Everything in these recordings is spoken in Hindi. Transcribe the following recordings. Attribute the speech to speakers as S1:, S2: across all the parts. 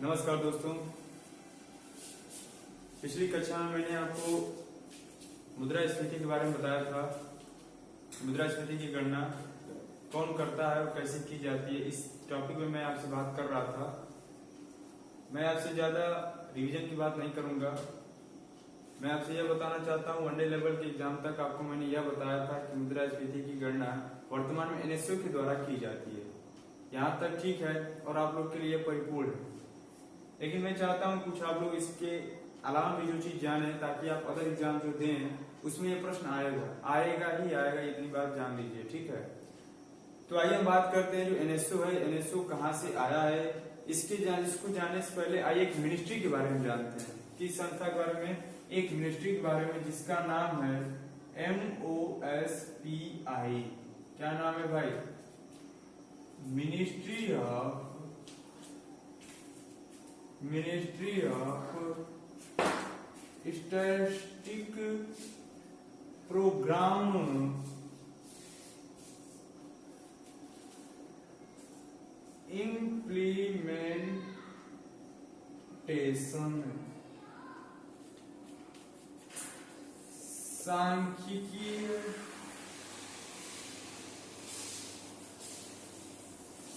S1: नमस्कार दोस्तों। पिछली कक्षा में मैंने आपको मुद्रास्फीति के बारे में बताया था। मुद्रास्फीति की गणना कौन करता है और कैसे की जाती है, इस टॉपिक में मैं आपसे बात कर रहा था। मैं आपसे ज्यादा रिवीजन की बात नहीं करूंगा। मैं आपसे यह बताना चाहता हूँ, वनडे लेवल के एग्जाम तक आपको मैंने यह बताया था कि मुद्रास्फीति की गणना वर्तमान में एनएसओ के द्वारा की जाती है। यहाँ तक ठीक है और आप लोग के लिए परिपूर्ण है, लेकिन मैं चाहता हूँ कुछ आप लोग इसके अलावा भी जो चीज जाने, ताकि आप अदर एग्जाम जो दें उसमें ये प्रश्न आएगा ही आएगा, इतनी बात जान लीजिए, ठीक है। तो आइए हम बात करते हैं जो एनएसओ है, एनएसओ कहाँ से आया है। इसको जानने से पहले आइए एक मिनिस्ट्री के बारे में जानते हैं। किस संस्था के बारे में? एक मिनिस्ट्री के बारे में जिसका नाम है MOSPI। क्या नाम है भाई? Ministry of statistic programme implementation.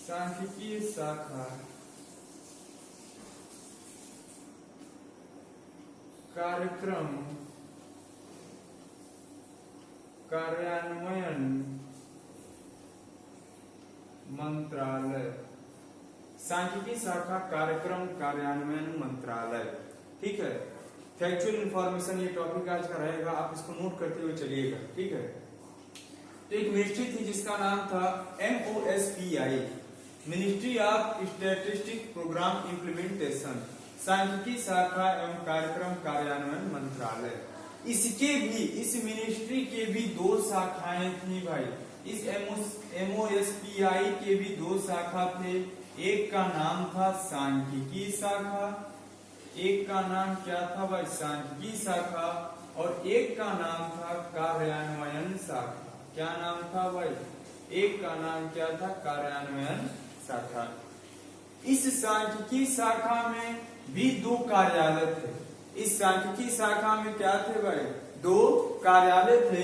S1: सांख्यिकीय शाखा कार्यक्रम कार्यान्वयन मंत्रालय। सांख्यिकी शाखा कार्यक्रम कार्यान्वयन मंत्रालय, ठीक है। फैक्चुअल इंफॉर्मेशन ये टॉपिक आज का रहेगा, आप इसको नोट करते हुए चलिएगा, ठीक है। तो एक मिनिस्ट्री थी जिसका नाम था MOSPI, ministry of statistic programme implementation, सांख्यिकी शाखा एवं कार्यक्रम कार्यान्वयन मंत्रालय। इस मिनिस्ट्री के भी दो शाखाएं थी भाई। इस MOSPI के भी दो शाखा थे। एक का नाम था सांख्यिकी शाखा, एक का नाम क्या था भाई? सांख्यिकी शाखा। और एक का नाम था कार्यान्वयन शाखा। क्या नाम था भाई? एक का नाम क्या था? कार्यान्वयन शाखा। इस सांख्यिकी शाखा में भी दो कार्यालय थे। इस सांख्यिकी शाखा में क्या थे भाई? दो कार्यालय थे।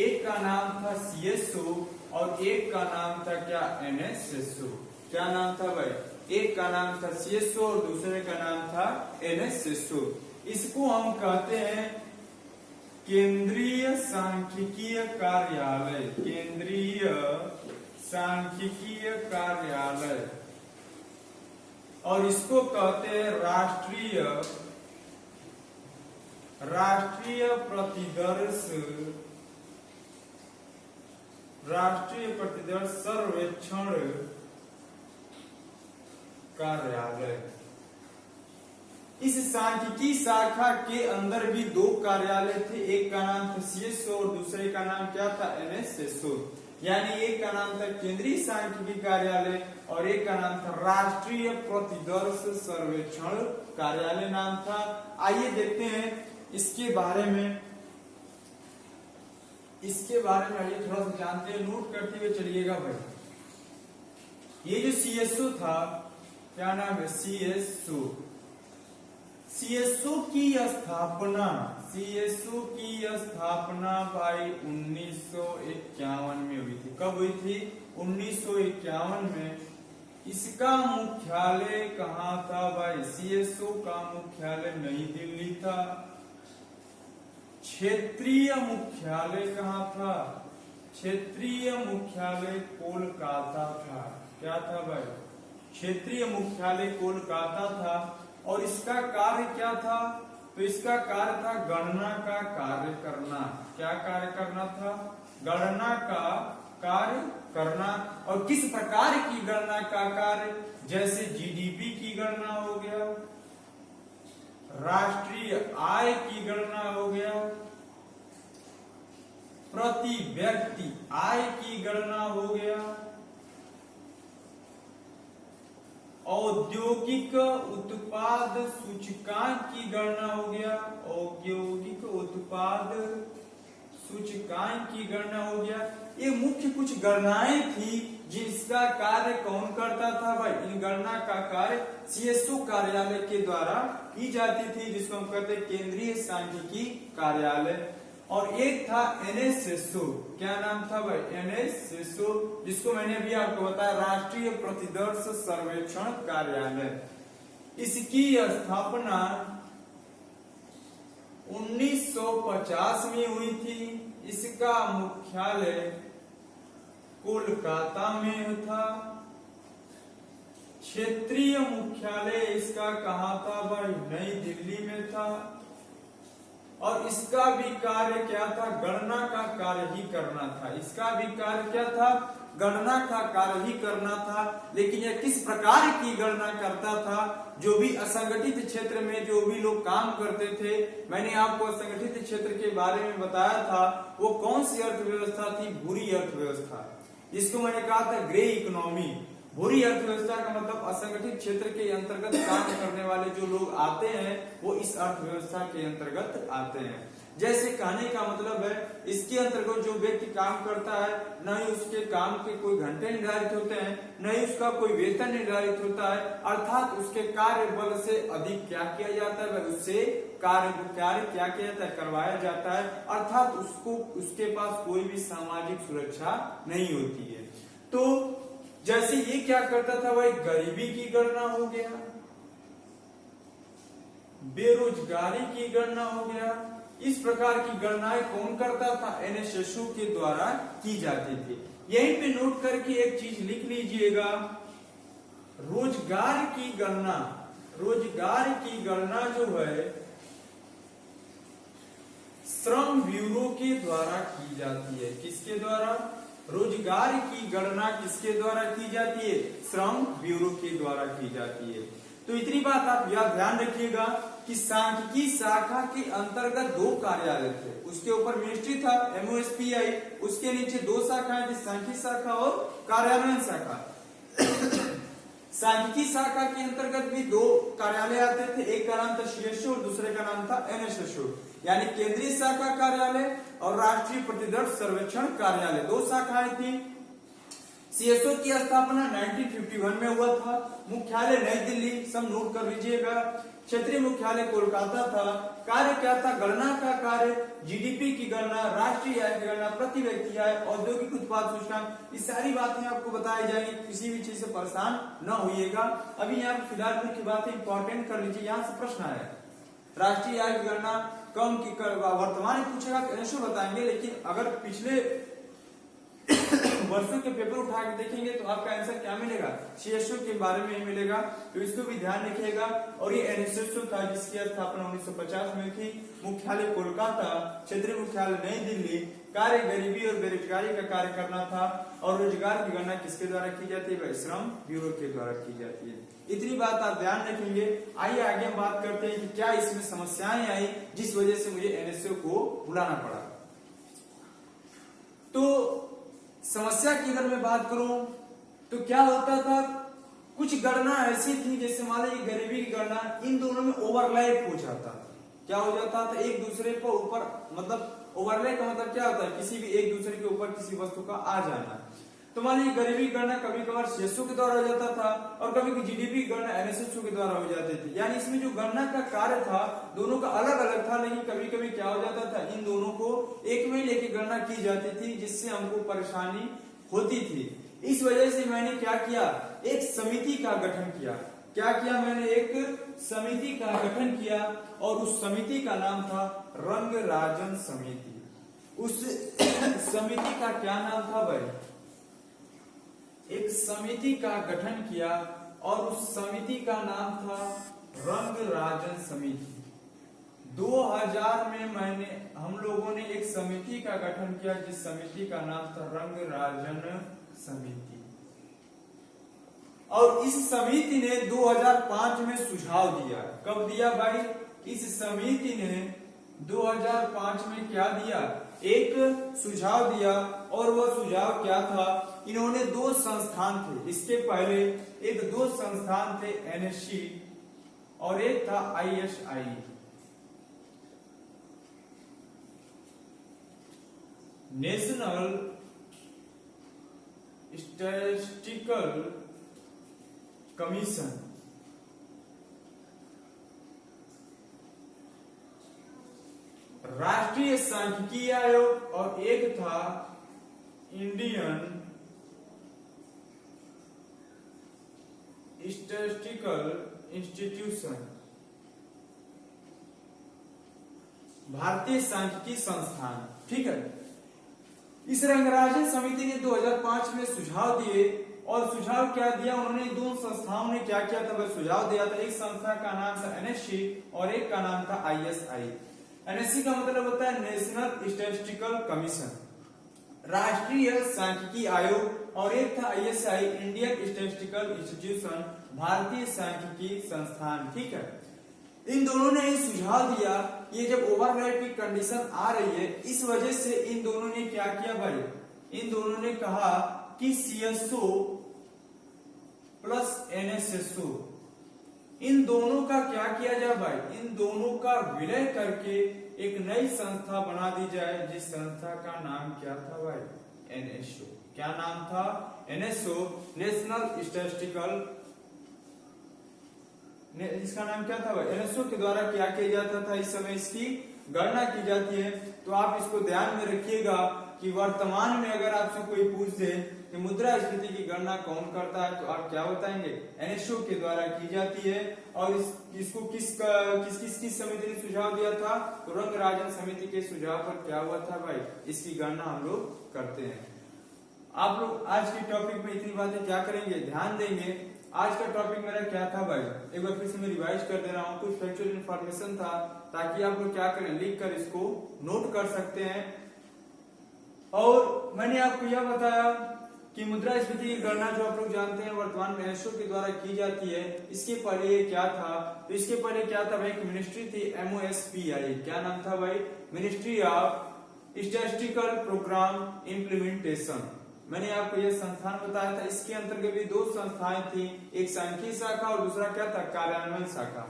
S1: एक का नाम था CSO और एक का नाम था क्या? NSSO। क्या नाम था भाई? एक का नाम था CSO और दूसरे का नाम था NSSO। इसको हम कहते हैं केंद्रीय सांख्यिकीय कार्यालय। केंद्रीय सांख्यिकीय कार्यालय। और इसको कहते हैं राष्ट्रीय प्रतिदर्श सर्वेक्षण कार्यालय। इस सांख्यिकी शाखा के अंदर भी दो कार्यालय थे। एक का नाम था CSO और दूसरे का नाम क्या था? NSSO। यानी एक का नाम था केंद्रीय सांख्यिकी कार्यालय और एक का नाम था राष्ट्रीय प्रतिदर्श सर्वेक्षण कार्यालय नाम था। आइए देखते हैं इसके बारे में आइए थोड़ा सा जानते हैं, नोट करते हुए चलिएगा भाई। ये जो CSO था, क्या नाम है? CSO की स्थापना भाई 1951 में हुई थी। कब हुई थी? 1951 में। इसका मुख्यालय कहाँ था भाई? CSO का मुख्यालय नई दिल्ली था। क्षेत्रीय मुख्यालय कहाँ था? क्षेत्रीय मुख्यालय कोलकाता था। क्या था भाई? क्षेत्रीय मुख्यालय कोलकाता था। और इसका कार्य क्या था? तो इसका कार्य था गणना का कार्य करना। क्या कार्य करना था? गणना का कार्य करना। और किस प्रकार की गणना का कार्य? जैसे GDP की गणना हो गया, राष्ट्रीय आय की गणना हो गया, प्रति व्यक्ति आय की गणना हो गया, औद्योगिक उत्पाद सूचकांक की गणना हो गया, औद्योगिक उत्पाद सूचकांक की गणना हो गया। ये मुख्य कुछ गणनाएं थी जिसका कार्य कौन करता था भाई? इन गणना का कार्य सीएसओ कार्यालय के द्वारा की जाती थी, जिसको हम कहते हैं केंद्रीय सांख्यिकी कार्यालय। और एक था एनएसएसओ, क्या नाम था भाई? एनएसएसओ, जिसको मैंने अभी आपको बताया राष्ट्रीय प्रतिदर्श सर्वेक्षण कार्यालय। इसकी स्थापना 1950 में हुई थी। इसका मुख्यालय कोलकाता में था। क्षेत्रीय मुख्यालय इसका कहाँ था भाई? नई दिल्ली में था। और इसका भी कार्य क्या था? गणना का कार्य ही करना था। इसका भी कार्य क्या था? गणना का कार्य ही करना था। लेकिन यह किस प्रकार की गणना करता था? जो भी असंगठित क्षेत्र में जो भी लोग काम करते थे, मैंने आपको असंगठित क्षेत्र के बारे में बताया था, वो कौन सी अर्थव्यवस्था थी? बुरी अर्थव्यवस्था, जिसको मैंने कहा था ग्रे इकोनॉमी। बुरी अर्थव्यवस्था का मतलब असंगठित क्षेत्र के अंतर्गत काम करने वाले जो लोग आते हैं वो इस अर्थव्यवस्था के अंतर्गत आते हैं। जैसे कहने का मतलब है, इसके अंतर्गत जो व्यक्ति काम करता है, न ही उसके काम के कोई घंटे निर्धारित होते हैं, न ही उसका कोई वेतन निर्धारित होता है, अर्थात उसके कार्य बल से अधिक क्या किया जाता है? उससे कार्य क्या किया जाता है? करवाया जाता है। अर्थात उसको उसके पास कोई भी सामाजिक सुरक्षा नहीं होती है। तो जैसे ये क्या करता था भाई? गरीबी की गणना हो गया, बेरोजगारी की गणना हो गया। इस प्रकार की गणनाएं कौन करता था? एनएसएसओ के द्वारा की जाती थी। यहीं पे नोट करके एक चीज लिख लीजिएगा, रोजगार की गणना। रोजगार की गणना जो है श्रम ब्यूरो के द्वारा की जाती है। किसके द्वारा? रोजगार की गणना किसके द्वारा की जाती है? श्रम ब्यूरो के द्वारा की जाती है। तो इतनी बात आप याद ध्यान रखिएगा कि सांख्यिकी शाखा के अंतर्गत 2 कार्यालय थे। उसके ऊपर मिनिस्ट्री था एमओएसपीआई, उसके नीचे 2 शाखाएं थी, सांख्यिकी शाखा और कार्यान्वयन शाखा। सांख्यिकी शाखा के अंतर्गत भी 2 कार्यालय आते थे, एक का नाम था सीएसओ और दूसरे का नाम था एनएसएसओ, यानी केंद्रीय शाखा कार्यालय और राष्ट्रीय प्रतिदर्श सर्वेक्षण कार्यालय। 2 शाखाएं थी। सीएसओ की स्थापना 1951 में हुआ था। मुख्यालय नई दिल्ली, सब नोट कर लीजिएगा। क्षेत्रीय मुख्यालय कोलकाता था। कार्य क्या था? गणना का कार्य, जीडीपी की गणना, राष्ट्रीय आय की गणना, प्रति व्यक्ति आय, औद्योगिक उत्पाद सूचकांक, ये सारी बातें आपको बताई जाएंगी। किसी भी चीज से परेशान न होइएगा। अभी यहाँ फिलहाल की बातें इंपॉर्टेंट कर लीजिए, यहाँ से प्रश्न आया। राष्ट्रीय आय की गणना कम की वर्तमान में पूछेगा तो ऐसे बताएंगे, लेकिन अगर पिछले वर्षों के पेपर उठा के देखेंगे तो आपका आंसर क्या मिलेगा? सीएसओ के बारे में ही मिलेगा। तो इसको भी ध्यान रखिएगा। और ये एनएसएसओ था जिसकी स्थापना 1950 में थी। मुख्यालय कोलकाता, क्षेत्रीय मुख्यालय नई दिल्ली। कार्य गरीबी और बेरोजगारी का कार्य करना था। और रोजगार की गणना किसके द्वारा की जाती है? श्रम ब्यूरो के द्वारा की जाती है। इतनी बात आप ध्यान रखेंगे। आइए आगे हम बात करते हैं कि क्या इसमें समस्याएं आई जिस वजह से मुझे एनएसएसओ को बुलाना पड़ा। तो समस्या की अगर मैं बात करूं तो क्या होता था, कुछ गणना ऐसी थी, जैसे मान लीजिए गरीबी की गणना, इन दोनों में ओवरलैप हो जाता था। क्या हो जाता था? एक दूसरे पर ऊपर, मतलब ओवरलैप का मतलब क्या होता है? किसी भी एक दूसरे के ऊपर किसी वस्तु का आ जाना। तो मान लीजिए गरीबी की गणना कभी कभार सीएसओ के द्वारा हो जाता था और कभी जीडीपी की गणना एनएसएसओ के द्वारा हो जाती थी। यानी इसमें जो गणना का कार्य था दोनों का अलग अलग था, लेकिन कभी कभी क्या हो जाता था, इन दोनों को एक में लेके गणना की जाती थी, जिससे हमको परेशानी होती थी। इस वजह से मैंने क्या किया? एक समिति का गठन किया। क्या किया मैंने? एक समिति का गठन किया और उस समिति का नाम था रंगराजन समिति। उस समिति का क्या नाम था भाई? एक समिति का गठन किया और उस समिति का नाम था रंगराजन समिति। 2000 में हम लोगों ने एक समिति का गठन किया जिस समिति का नाम था रंगराजन समिति। और इस समिति ने 2005 में सुझाव दिया। कब दिया भाई? इस समिति ने 2005 में क्या दिया? एक सुझाव दिया। और वह सुझाव क्या था? इन्होंने 2 संस्थान थे, इसके पहले एक 2 संस्थान थे, एनएससी और एक था आईएसआई। नेशनल स्टैटिस्टिकल कमीशन, राष्ट्रीय सांख्यिकीय आयोग, और एक था इंडियन स्टैटिस्टिकल इंस्टीट्यूशन, भारतीय सांख्यिकी संस्थान। ठीक है, इस रंगराजन समिति ने 2005 में सुझाव दिए, और सुझाव क्या दिया उन्होंने, दोनों संस्थाओं ने क्या किया था, वह सुझाव दिया था। एक संस्था का नाम था एनएससी और एक का नाम था आईएसआई। एनएससी का मतलब होता है नेशनल स्टैटिस्टिकल कमीशन, राष्ट्रीय सांख्यिकी आयोग, और एक था आईएसआई इंडियन स्टैटिस्टिकल इंस्टीट्यूशन, भारतीय सांख्यिकी संस्थान। ठीक है, इन दोनों ने सुझाव दिया, ये जब ओवरलैप की कंडीशन आ रही है, इस वजह से इन दोनों ने क्या किया भाई, इन दोनों ने कहा कि सीएसओ प्लस एनएसएसओ, इन दोनों का क्या किया जाए भाई, इन दोनों का विलय करके एक नई संस्था बना दी जाए, जिस संस्था का नाम क्या था भाई, एनएसओ। क्या नाम था, एनएसओ, नेशनल स्टैटिस्टिकल, इसका नाम क्या था भाई, एनएसओ के द्वारा क्या किया जाता था, इस समय इसकी गणना की जाती है। तो आप इसको ध्यान में रखिएगा कि वर्तमान में अगर आपसे कोई पूछ दे कि मुद्रास्फीति की गणना कौन करता है, तो आप क्या बताएंगे, एनएसओ के द्वारा की जाती है। और इसको किस समिति ने सुझाव दिया था, तो रंगराजन समिति के सुझाव पर क्या हुआ था भाई, इसकी गणना हम लोग करते हैं। आप लोग आज के टॉपिक में इतनी बातें क्या करेंगे, ध्यान देंगे। आज का टॉपिक मेरा क्या था भाई, एक बार फिर से मैं रिवाइज कर दे रहा हूँ। कुछ फैक्चुअल इन्फॉर्मेशन था, ताकि आप लोग क्या करें, लिख कर इसको नोट कर सकते हैं। और मैंने आपको यह बताया कि मुद्रास्फीति की गणना जो आप लोग जानते हैं वर्तमान में एनएसओ के द्वारा की जाती है। इसके पहले क्या था, तो इसके पहले क्या था भाई, एक मिनिस्ट्री थी एमओएसपीआई। क्या नाम था भाई, ministry of statistical programme implementation. मैंने आपको यह संस्थान बताया था। इसके अंतर्गत भी दो संस्थाएं थी, एक सांख्यिकी शाखा और दूसरा क्या था, कार्यान्वयन शाखा।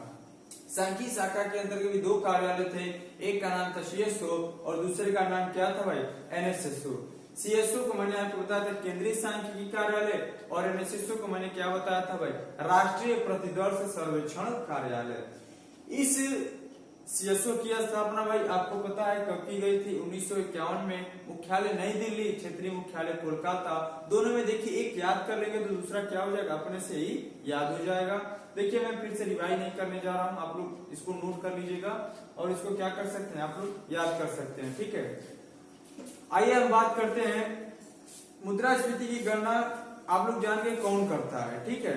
S1: सांख्यिकी शाखा के अंतर्गत भी दो कार्यालय थे, एक का नाम था सीएसओ और दूसरे का नाम क्या था भाई, एनएसएसओ। सीएसओ को मैंने आपको बताया था केंद्रीय सांख्यिकी कार्यालय, और एनएसएसओ को मैंने क्या बताया था भाई, राष्ट्रीय प्रतिदर्श सर्वेक्षण कार्यालय। इस सीएसओ की स्थापना भाई आपको पता है कब की गई थी, 1951 में। मुख्यालय नई दिल्ली, क्षेत्रीय मुख्यालय कोलकाता। दोनों में देखिए, एक याद कर लेंगे तो दूसरा क्या हो जाएगा, अपने से ही याद हो जाएगा। देखिए मैं फिर से रिवाइज नहीं करने जा रहा हूँ, आप लोग इसको नोट कर लीजिएगा और इसको क्या कर सकते हैं, आप लोग याद कर सकते हैं। ठीक है, आइए हम बात करते हैं मुद्रास्फीति की गणना आप लोग जान के कौन करता है। ठीक है,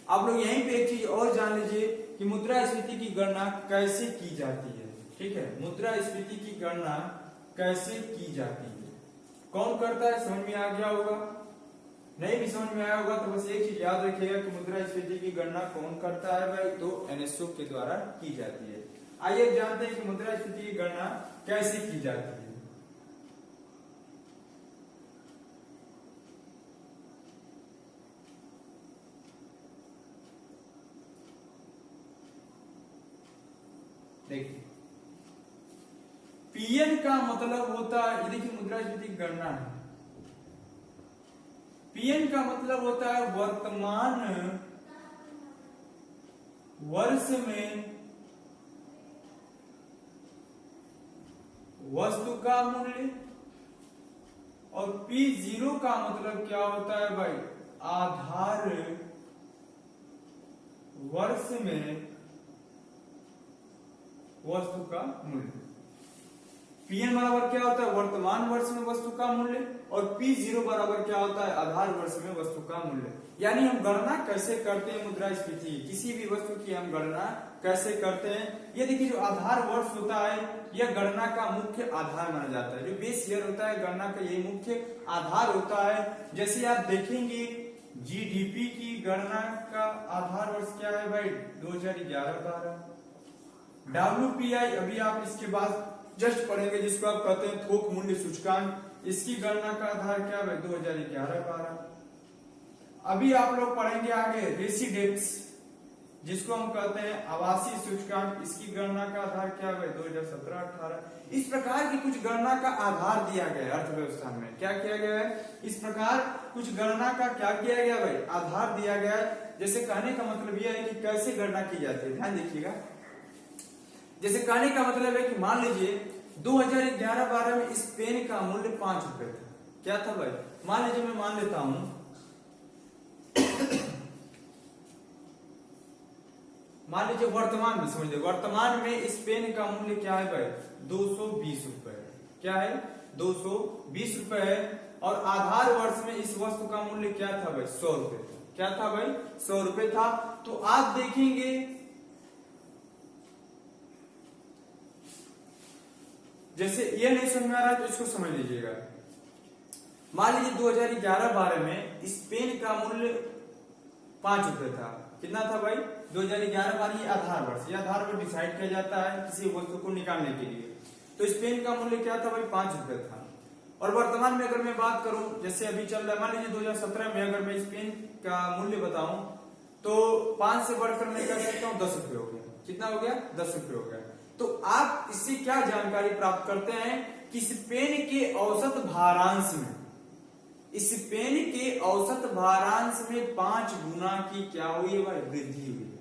S1: आप लोग यहीं पे एक चीज और जान लीजिए कि मुद्रास्फीति की गणना कैसे की जाती है। ठीक है, मुद्रास्फीति की गणना कैसे की जाती है, कौन करता है, समझ में आ गया होगा। नहीं भी समझ में आया होगा तो बस एक चीज याद रखिएगा कि मुद्रास्फीति की गणना कौन करता है भाई, तो एनएसओ के द्वारा की जाती है। आइए जानते हैं कि मुद्रास्फीति की गणना कैसे की जाती है। देखिए, पीएन का मतलब होता है, देखिए मुद्रास्फीति की गणना है, पीएन का मतलब होता है वर्तमान वर्ष में वस्तु का मूल्य, और P0 का मतलब क्या होता है भाई, आधार वर्ष में वस्तु का मूल्य। पीएन बराबर क्या होता है, वर्तमान वर्ष में वस्तु का मूल्य, और P0 बराबर क्या होता है, आधार वर्ष में वस्तु का मूल्य। यानी हम गणना कैसे करते हैं मुद्रास्फीति, किसी भी वस्तु की हम गणना कैसे करते हैं। ये देखिए, जो आधार वर्ष होता है यह गणना का मुख्य आधार माना जाता है। जो बेस ईयर होता है गणना का यही मुख्य आधार होता है। जैसे आप देखेंगे जीडीपी की गणना का आधार वर्ष क्या है भाई, 2011-12। WPI अभी आप इसके बाद जस्ट पढ़ेंगे, जिसको आप कहते हैं थोक मूल्य सूचकांक, इसकी गणना का आधार क्या है 2011-12। अभी आप लोग पढ़ेंगे आगे रेसिडेंस, जिसको हम कहते हैं आवासीय सूचकांक, इसकी गणना का आधार क्या है 2017-18। इस प्रकार की कुछ गणना का आधार दिया गया है अर्थव्यवस्था में। क्या किया गया है, इस प्रकार कुछ गणना का क्या किया गया भाई, आधार दिया गया है। जैसे कहने का मतलब यह है कि कैसे गणना की जाती है, ध्यान देखिएगा। जैसे कहने का मतलब है कि मान लीजिए 2011-12 में इस पेन का मूल्य 5 रुपए था। क्या था भाई, मान लीजिए मैं मान लेता हूं मान लीजिए वर्तमान में, समझ लीजिए वर्तमान में इस पेन का मूल्य क्या है भाई, 220 रुपए। क्या है, 220 रुपए है। और आधार वर्ष में इस वस्तु का मूल्य क्या था भाई, 100 रुपए था। क्या था भाई, 100 रुपए था। तो आप देखेंगे जैसे ये नहीं समझ में आ रहा है तो इसको समझ लीजिएगा। मान लीजिए 2011-12 में इस पेन का मूल्य 5 रुपए था। कितना था भाई, 2011-12, ये आधार वर्ष, ये आधार वर्ष डिसाइड किया जाता है किसी वस्तु को निकालने के लिए। तो इस पेन का मूल्य क्या था भाई, 5 रुपए था। और वर्तमान में अगर मैं बात करूं, जैसे अभी चल रहा है, मान लीजिए 2017 में अगर मैं इस पेन का मूल्य बताऊं तो 5 से बढ़कर मैं कह सकता हूं 10 रुपए हो गया। कितना हो गया, 10 रुपए हो गया। तो आप इससे क्या जानकारी प्राप्त करते हैं कि इस पेन के औसत भारांश में, इस पेन के औसत भारांश में 5 गुना की क्या हुई है भाई, वृद्धि हुई है।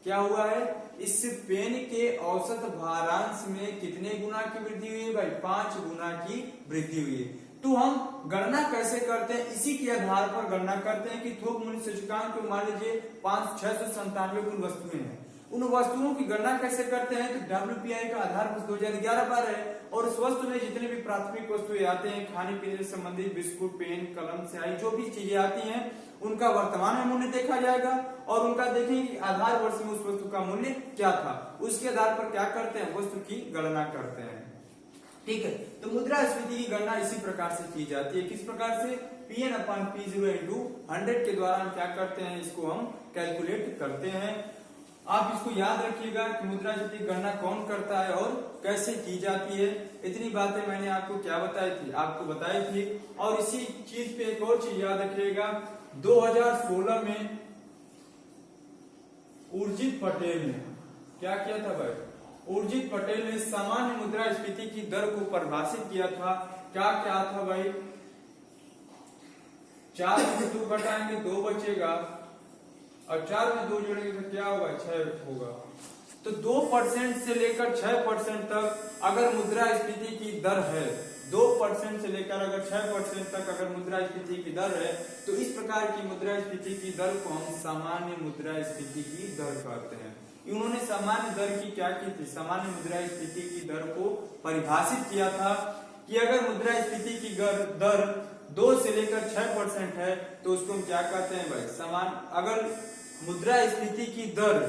S1: क्या हुआ है, इस पेन के औसत भारांश में कितने गुना की वृद्धि हुई है भाई, 5 गुना की वृद्धि हुई है। तो हम गणना कैसे करते हैं, इसी के आधार पर गणना करते हैं कि थोक मूल्य सूचकांक को मान लीजिए 697 कुल वस्तुएं हैं, उन वस्तुओं की गणना कैसे करते हैं। तो WPI का आधार वर्ष 2011-12 है और उस वस्तु में जितने भी प्राथमिक वस्तुएं आते हैं, खाने पीने से संबंधित बिस्कुट, पेन, कलम, स्याही, जो भी चीजें आती हैं, उनका वर्तमान में मूल्य देखा जाएगा और उनका देखेंगे कि आधार वर्ष में उस वस्तु का मूल्य क्या था। उसके आधार पर क्या करते हैं, वस्तु की गणना करते हैं। ठीक है, तो मुद्रास्फीति की गणना इसी प्रकार से की जाती है। किस प्रकार से, Pn/P0 into 100 के द्वारा हम क्या करते हैं, इसको हम कैलकुलेट करते हैं। आप इसको याद रखिएगा कि मुद्रास्फीति की गणना कौन करता है और कैसे की जाती है। इतनी बातें मैंने आपको क्या बताई थी, आपको बताई थी। और इसी चीज पे एक और चीज याद रखिएगा, 2016 में उर्जित पटेल ने क्या किया था भाई, उर्जित पटेल ने सामान्य मुद्रास्फीति की दर को परिभाषित किया था। क्या क्या था भाई, 4 में 2 घटाएंगे 2 बचेगा और 4 में 2 जोड़ेंगे तो क्या होगा, 6 होगा। तो 2% से लेकर 6% तक अगर मुद्रास्फीति की दर है, 2% से लेकर अगर 6% तक अगर मुद्रास्फीति की दर है, तो इस प्रकार की मुद्रास्फीति की दर को हम सामान्य मुद्रास्फीति की दर कहते हैं। उन्होंने सामान्य दर की क्या की थी, सामान्य मुद्रास्फीति की दर को परिभाषित किया था कि अगर मुद्रास्फीति की दर 2 से लेकर 6% है तो उसको हम क्या कहते हैं भाई, समान। अगर मुद्रास्फीति की दर